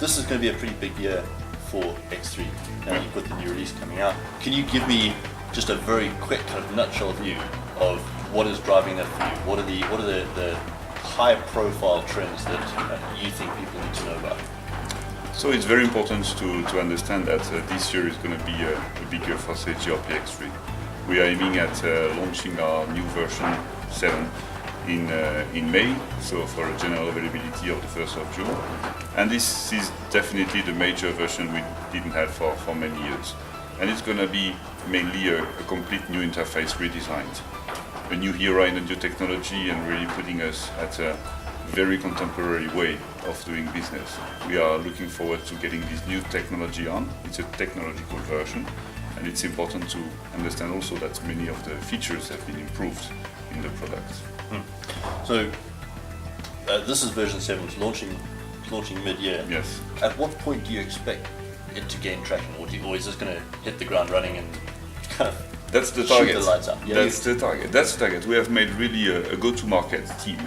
this is going to be a pretty big year for X3. Now you've got the new release coming out. Can you give me just a very quick kind of nutshell view of what is driving that for you? What are the high profile trends that you think people need to know about? So it's very important to understand that this year is going to be a big year for Sage ERP X3. We are aiming at launching our new version 7 in May, so for a general availability of the 1st of June. And this is definitely the major version we didn't have for many years. And it's going to be mainly a complete new interface redesigned. A new era in a new technology and really putting us at a very contemporary way of doing business. We are looking forward to getting this new technology on. It's a technological version, and it's important to understand also that many of the features have been improved in the product. So this is version 7, it's launching mid-year. Yes. At what point do you expect it to gain traction, or is this going to hit the ground running and kind of That's the shoot target. the lights out? That's the target. We have made really a go-to-market team,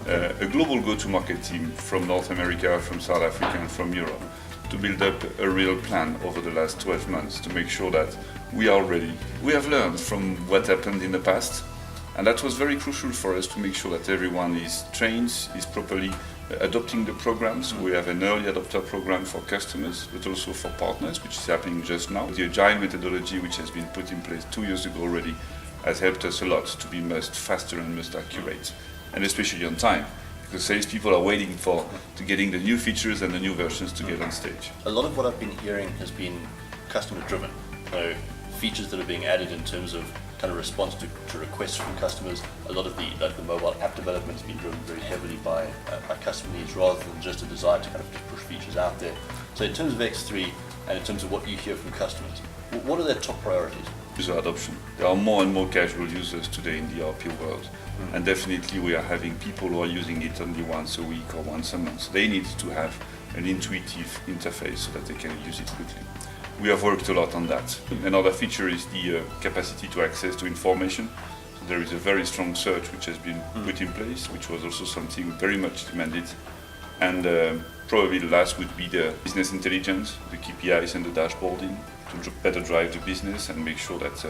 a global go-to-market team from North America, from South Africa, and from Europe, to build up a real plan over the last 12 months to make sure that we are ready. We have learned from what happened in the past, and that was very crucial for us to make sure that everyone is trained, is properly adopting the programs. We have an early adopter program for customers, but also for partners, which is happening just now. The agile methodology, which has been put in place 2 years ago already, has helped us a lot to be much faster and most accurate, and especially on time, because salespeople are waiting to getting the new features and the new versions to get on stage. A lot of what I've been hearing has been customer driven. So features that are being added in terms of kind of response to requests from customers. A lot of the mobile app development has been driven very heavily by customer needs rather than just a desire to kind of just push features out there. So in terms of X3 and in terms of what you hear from customers, what are their top priorities? User adoption. There are more and more casual users today in the ERP world, and definitely we are having people who are using it only once a week or once a month. They need to have an intuitive interface so that they can use it quickly. We have worked a lot on that. Another feature is the capacity to access to information. So there is a very strong search which has been put in place, which was also something very much demanded. And probably the last would be the business intelligence, the KPIs and the dashboarding to better drive the business and make sure that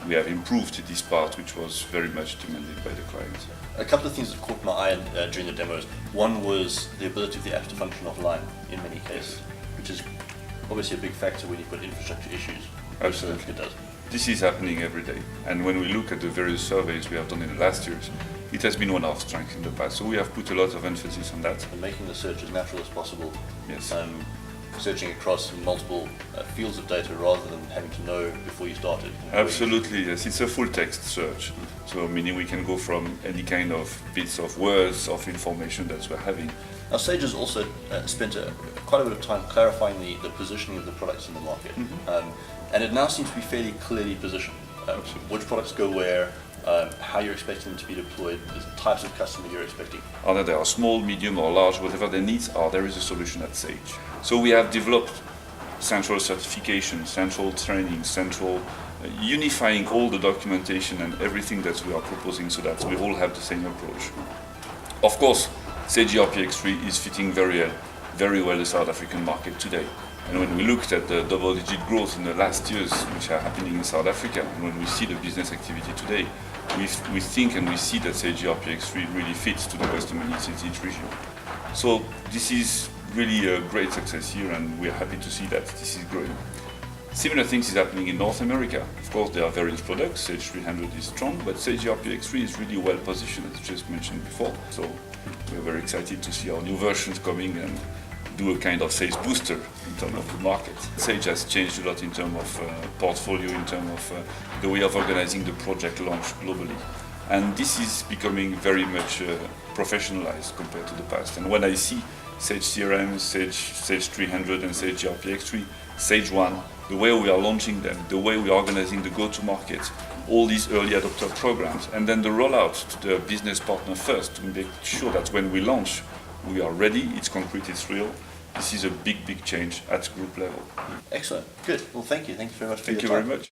we have improved this part, which was very much demanded by the clients. A couple of things that caught my eye during the demos. One was the ability of the apps to function offline in many cases, which is obviously a big factor when you've got infrastructure issues. Absolutely. It does. This is happening every day. And when we look at the various surveys we have done in the last years, it has been one of our strengths in the past. So we have put a lot of emphasis on that. And making the search as natural as possible. Yes. Searching across multiple fields of data rather than having to know before you started. Absolutely, yes. It's a full text search. So meaning we can go from any kind of bits of words of information that we're having. Now Sage has also spent quite a bit of time clarifying the positioning of the products in the market. And it now seems to be fairly clearly positioned. Which products go where, how you're expecting them to be deployed, the types of customer you're expecting. Either they are small, medium or large, whatever their needs are, there is a solution at Sage. So we have developed central certification, central training, central unifying all the documentation and everything that we are proposing so that we all have the same approach. Of course, Sage ERP X3 is fitting very well the South African market today. And when we looked at the double-digit growth in the last years, which are happening in South Africa, and when we see the business activity today, we think and we see that Sage ERP X3 really fits to the customer needs in each region. So this is really a great success here, and we are happy to see that this is growing. Similar things is happening in North America. Of course, there are various products. Sage 300 is strong, but Sage ERP X3 is really well positioned, as just mentioned before. So we're very excited to see our new versions coming and do a kind of sales booster in terms of the market. Sage has changed a lot in terms of portfolio, in terms of the way of organizing the project launch globally. And this is becoming very much professionalized compared to the past. And when I see Sage CRM, Sage 300 and Sage ERP X3, Sage 1, the way we are launching them, the way we are organizing the go-to-market, all these early adopter programs, and then the rollout to the business partner first to make sure that when we launch, we are ready, it's concrete, it's real. This is a big change at group level. Excellent. Good. Well, thank you. Thank you very much for your time. Thank you very much.